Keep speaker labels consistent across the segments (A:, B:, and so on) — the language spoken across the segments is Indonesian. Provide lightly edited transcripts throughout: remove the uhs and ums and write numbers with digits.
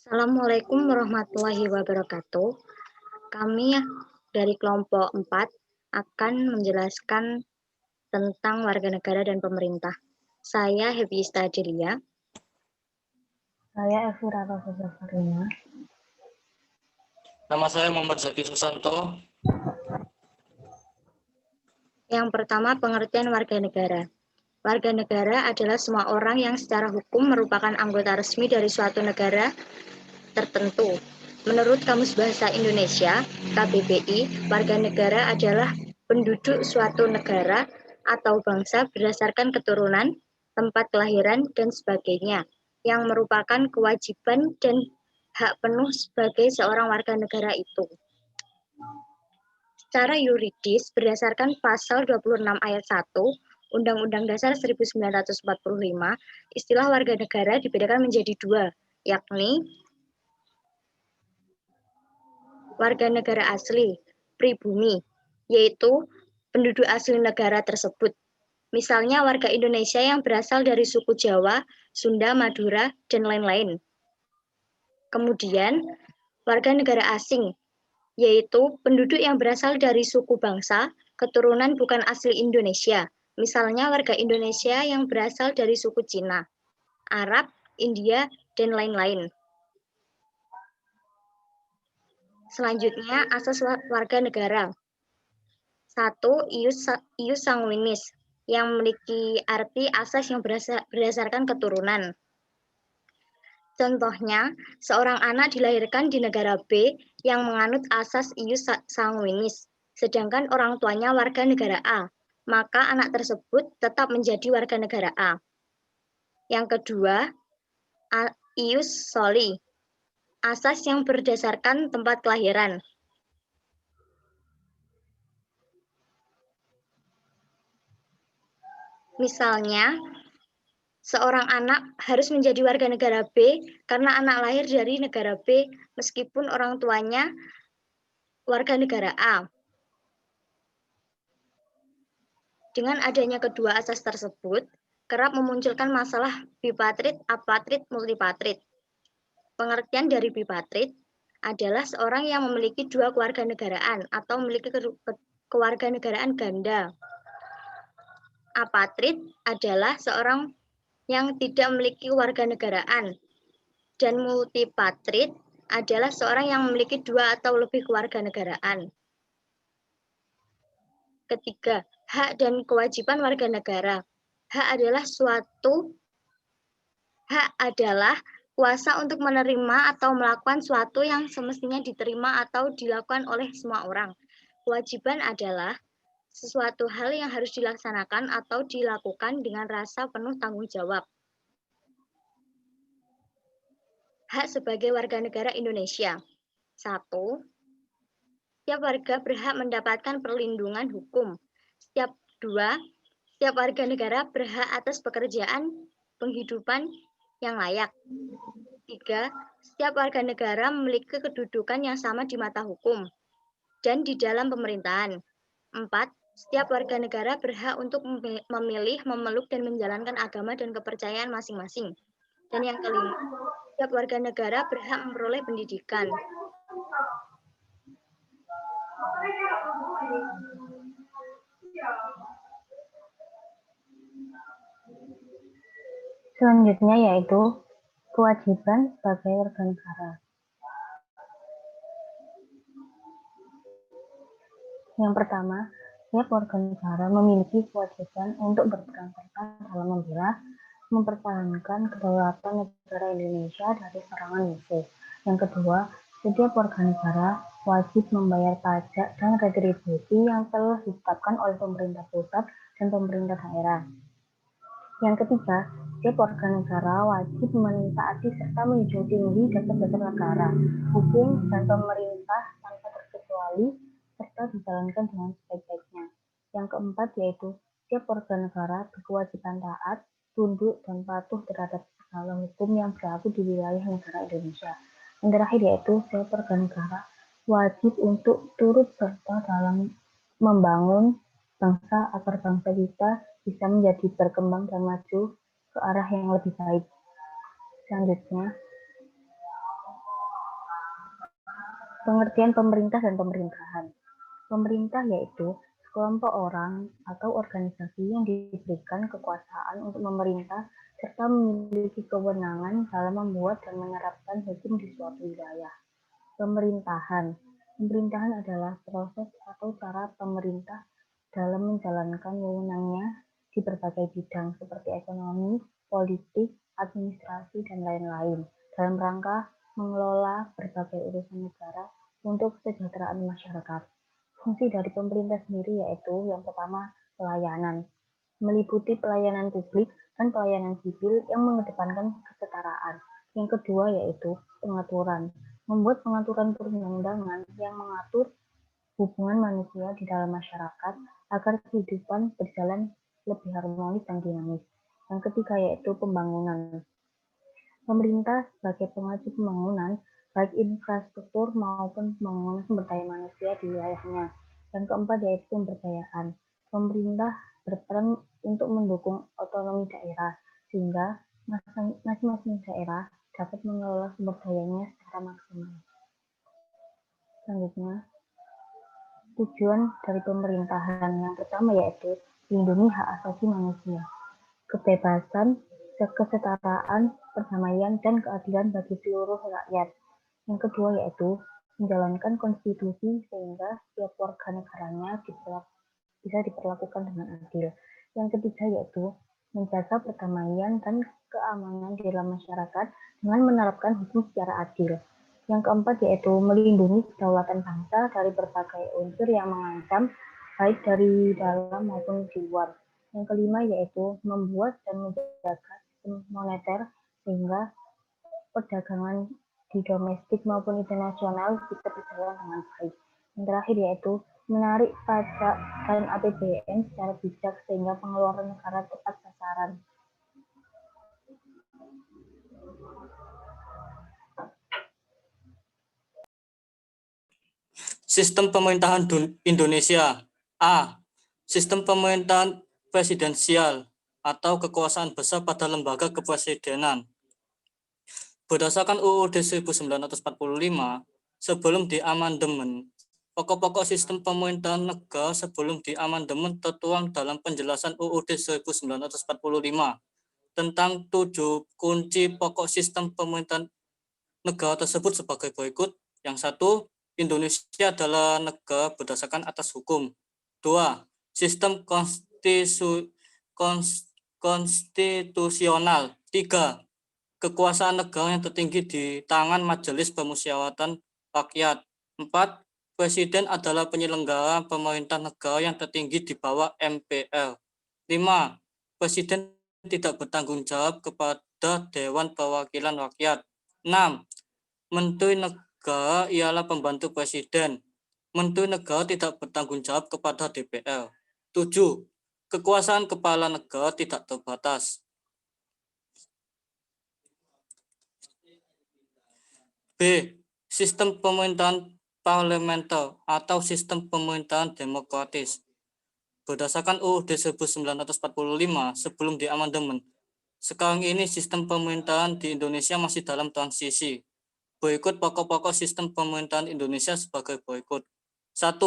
A: Assalamualaikum warahmatullahi wabarakatuh. Kami dari kelompok 4 akan menjelaskan tentang warga negara dan pemerintah. Saya Happy Istadelia.
B: Saya Elvira Rosa.
C: Nama saya Muhammad Zaki Susanto.
A: Yang pertama, pengertian warga negara. Warga negara adalah semua orang yang secara hukum merupakan anggota resmi dari suatu negara tertentu. Menurut Kamus Bahasa Indonesia, KBBI, warga negara adalah penduduk suatu negara atau bangsa berdasarkan keturunan, tempat kelahiran, dan sebagainya, yang merupakan kewajiban dan hak penuh sebagai seorang warga negara itu. Secara yuridis, berdasarkan pasal 26 ayat 1, Undang-Undang Dasar 1945, istilah warga negara dibedakan menjadi dua, yakni warga negara asli, pribumi, yaitu penduduk asli negara tersebut. Misalnya warga Indonesia yang berasal dari suku Jawa, Sunda, Madura, dan lain-lain. Kemudian, warga negara asing, yaitu penduduk yang berasal dari suku bangsa, keturunan bukan asli Indonesia. Misalnya warga Indonesia yang berasal dari suku Cina, Arab, India, dan lain-lain. Selanjutnya, asas warga negara. 1. Ius sanguinis, yang memiliki arti asas yang berdasarkan keturunan. Contohnya, seorang anak dilahirkan di negara B yang menganut asas ius sanguinis, sedangkan orang tuanya warga negara A, maka anak tersebut tetap menjadi warga negara A. Yang kedua, ius soli, asas yang berdasarkan tempat kelahiran. Misalnya, seorang anak harus menjadi warga negara B karena anak lahir dari negara B meskipun orang tuanya warga negara A. Dengan adanya kedua asas tersebut, kerap memunculkan masalah bipatrid, apatrid, multipatrid. Pengertian dari bipatrid adalah seorang yang memiliki dua kewarganegaraan atau memiliki kewarganegaraan ganda. Apatrid adalah seorang yang tidak memiliki kewarganegaraan, dan multipatrid adalah seorang yang memiliki dua atau lebih kewarganegaraan. Ketiga, hak dan kewajiban warga negara. Hak adalah kuasa untuk menerima atau melakukan suatu yang semestinya diterima atau dilakukan oleh semua orang. Kewajiban adalah sesuatu hal yang harus dilaksanakan atau dilakukan dengan rasa penuh tanggung jawab. Hak sebagai warga negara Indonesia. 1. Setiap warga berhak mendapatkan perlindungan hukum. 2. Setiap warga negara berhak atas pekerjaan penghidupan yang layak. 3. Setiap warga negara memiliki kedudukan yang sama di mata hukum dan di dalam pemerintahan. 4. Setiap warga negara berhak untuk memilih, memeluk, dan menjalankan agama dan kepercayaan masing-masing. Dan yang kelima, setiap warga negara berhak memperoleh pendidikan.
B: Selanjutnya yaitu kewajiban sebagai warga negara. Yang pertama, setiap warga negara memiliki kewajiban untuk berperan serta dalam membela, mempertahankan kedaulatan negara Indonesia dari serangan musuh. Yang kedua, setiap warga negara wajib membayar pajak dan retribusi yang telah ditetapkan oleh pemerintah pusat dan pemerintah daerah. Yang ketiga, setiap warga negara wajib mentaati serta menjunjung tinggi dasar-dasar negara, hukum, dan pemerintah tanpa terkecuali, serta dijalankan dengan sebaik-baiknya. Yang keempat yaitu setiap warga negara berkewajiban taat, tunduk, dan patuh terhadap segala hukum yang berlaku di wilayah negara Indonesia. Yang terakhir yaitu setiap warga negara wajib untuk turut serta dalam membangun bangsa agar bangsa kita bisa menjadi berkembang dan maju ke arah yang lebih baik. Selanjutnya, Pengertian pemerintah dan pemerintahan. Pemerintah yaitu sekelompok orang atau organisasi yang diberikan kekuasaan untuk memerintah serta memiliki kewenangan dalam membuat dan menerapkan hukum di suatu wilayah. Pemerintahan. Pemerintahan adalah proses atau cara pemerintah dalam menjalankan wewenangnya di berbagai bidang seperti ekonomi, politik, administrasi, dan lain-lain dalam rangka mengelola berbagai urusan negara untuk kesejahteraan masyarakat. Fungsi dari pemerintah sendiri yaitu yang pertama pelayanan, meliputi pelayanan publik dan pelayanan sipil yang mengedepankan kesetaraan. Yang kedua yaitu pengaturan, membuat pengaturan perundang-undangan yang mengatur hubungan manusia di dalam masyarakat agar kehidupan berjalan lebih harmonis dan dinamis. Yang ketiga yaitu pembangunan. Pemerintah sebagai pengaju pembangunan, baik infrastruktur maupun pembangunan sumber daya manusia di wilayahnya. Yang keempat yaitu pemberdayaan. Pemerintah berperan untuk mendukung otonomi daerah, sehingga masing-masing daerah dapat mengelola sumber dayanya secara maksimal. Selanjutnya, tujuan dari pemerintahan yang pertama yaitu melindungi hak asasi manusia, kebebasan, kesetaraan, perdamaian, dan keadilan bagi seluruh rakyat. Yang kedua yaitu menjalankan konstitusi sehingga setiap warga negaranya bisa diperlakukan dengan adil. Yang ketiga yaitu menjaga perdamaian dan keamanan di dalam masyarakat dengan menerapkan hukum secara adil. Yang keempat yaitu melindungi kedaulatan bangsa dari berbagai unsur yang mengancam baik dari dalam maupun di luar. Yang kelima yaitu membuat dan menjaga sistem moneter sehingga perdagangan di domestik maupun internasional bisa berjalan dengan baik. Yang terakhir yaitu menarik pajak dan APBN secara bijak sehingga pengeluaran negara tepat sasaran.
C: Sistem pemerintahan Indonesia. A. Sistem pemerintahan presidensial atau kekuasaan besar pada lembaga kepresidenan. Berdasarkan UUD 1945, sebelum diamandemen, pokok-pokok sistem pemerintahan negara sebelum diamandemen tertuang dalam penjelasan UUD 1945 tentang 7 kunci pokok sistem pemerintahan negara tersebut sebagai berikut. Yang satu, Indonesia adalah negara berdasarkan atas hukum. 2. Sistem konstitusional. 3. Kekuasaan negara yang tertinggi di tangan Majelis Permusyawaratan Rakyat. 4. Presiden adalah penyelenggara pemerintah negara yang tertinggi di bawah MPR. 5. Presiden tidak bertanggung jawab kepada Dewan Perwakilan Rakyat. 6. Menteri negara ialah pembantu presiden. Menteri negara tidak bertanggung jawab kepada DPR. 7. Kekuasaan kepala negara tidak terbatas. B. Sistem pemerintahan parlementer atau sistem pemerintahan demokratis. Berdasarkan UUD 1945 sebelum diamandemen, sekarang ini sistem pemerintahan di Indonesia masih dalam transisi. Berikut pokok-pokok sistem pemerintahan Indonesia sebagai berikut. 1.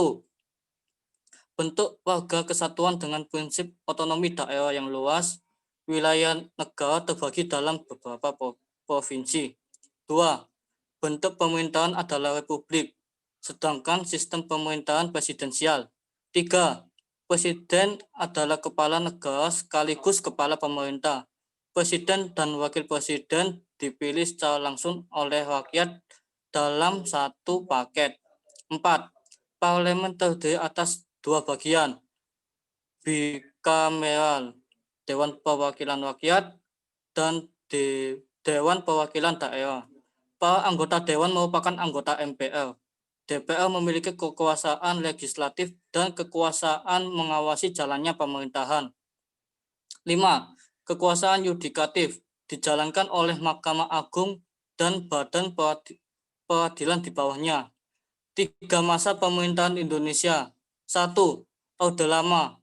C: Bentuk warga kesatuan dengan prinsip otonomi daerah yang luas, wilayah negara terbagi dalam beberapa provinsi. 2. Bentuk pemerintahan adalah republik, sedangkan sistem pemerintahan presidensial. 3. Presiden adalah kepala negara sekaligus kepala pemerintah. Presiden dan wakil presiden dipilih secara langsung oleh rakyat dalam satu paket. 4. Parlemen terdiri atas 2 bagian, bikameral, Dewan Perwakilan Rakyat dan Dewan Perwakilan Daerah. Para anggota Dewan merupakan anggota MPR. DPR memiliki kekuasaan legislatif dan kekuasaan mengawasi jalannya pemerintahan. 5. Kekuasaan yudikatif dijalankan oleh Mahkamah Agung dan Badan Peradilan di bawahnya. 3 masa pemerintahan Indonesia. 1. Orde Lama.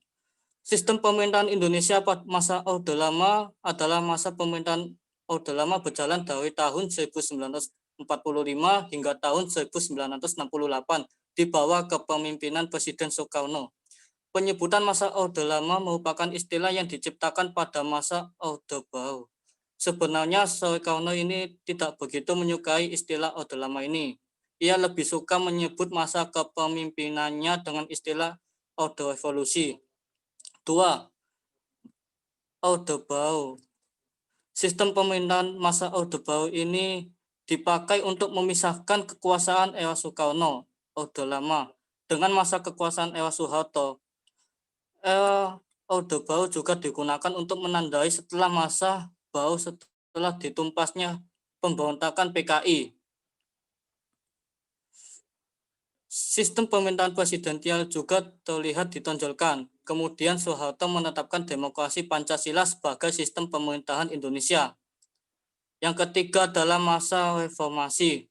C: Sistem pemerintahan Indonesia pada masa Orde Lama adalah masa pemerintahan Orde Lama berjalan dari tahun 1945 hingga tahun 1968 di bawah kepemimpinan Presiden Soekarno. Penyebutan masa Orde Lama merupakan istilah yang diciptakan pada masa Orde Baru. Sebenarnya Soekarno ini tidak begitu menyukai istilah Orde Lama ini. Ia lebih suka menyebut masa kepemimpinannya dengan istilah Orde Revolusi. 2. Orde Baru. Sistem pemerintahan masa Orde Baru ini dipakai untuk memisahkan kekuasaan era Soekarno, Orde Lama, dengan masa kekuasaan era Soeharto. Era Orde Baru juga digunakan untuk menandai setelah masa baru setelah ditumpasnya pemberontakan PKI. Sistem pemerintahan presidensial juga terlihat ditonjolkan. Kemudian Soeharto menetapkan demokrasi Pancasila sebagai sistem pemerintahan Indonesia. Yang ketiga adalah masa reformasi.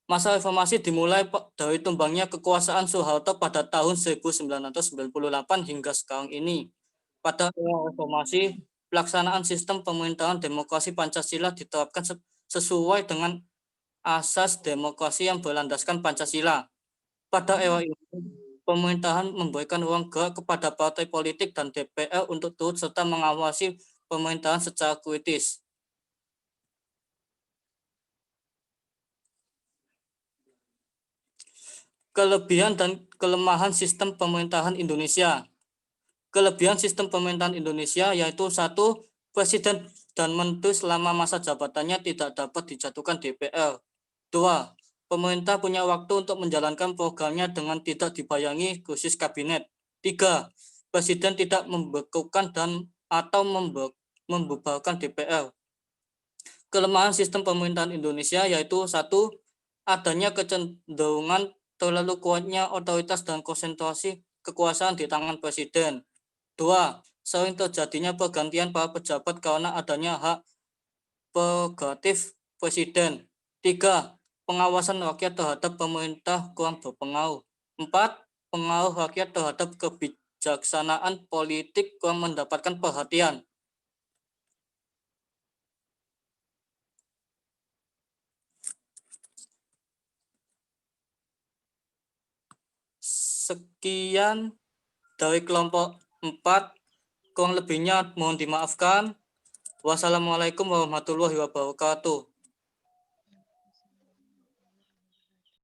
C: Masa reformasi dimulai dari tumbangnya kekuasaan Soeharto pada tahun 1998 hingga sekarang ini. Pada era reformasi, pelaksanaan sistem pemerintahan demokrasi Pancasila diterapkan sesuai dengan asas demokrasi yang berlandaskan Pancasila. Pada era ini, pemerintahan memberikan ruang gerak kepada partai politik dan DPR untuk turut serta mengawasi pemerintahan secara kritis. Kelebihan dan kelemahan sistem pemerintahan Indonesia. Kelebihan sistem pemerintahan Indonesia yaitu 1. Presiden dan menteri selama masa jabatannya tidak dapat dijatuhkan DPR. 2. Pemerintah punya waktu untuk menjalankan programnya dengan tidak dibayangi krisis kabinet. 3. Presiden tidak membekukan dan atau membubarkan DPR. Kelemahan sistem pemerintahan Indonesia yaitu 1. Adanya kecenderungan terlalu kuatnya otoritas dan konsentrasi kekuasaan di tangan presiden. 2. Sering terjadinya pergantian para pejabat karena adanya hak prerogatif presiden. 3. Pengawasan rakyat terhadap pemerintah kurang berpengaruh. 4. Pengaruh rakyat terhadap kebijaksanaan politik kurang mendapatkan perhatian. Sekian dari kelompok 4, kurang lebihnya mohon dimaafkan. Wassalamualaikum warahmatullahi wabarakatuh.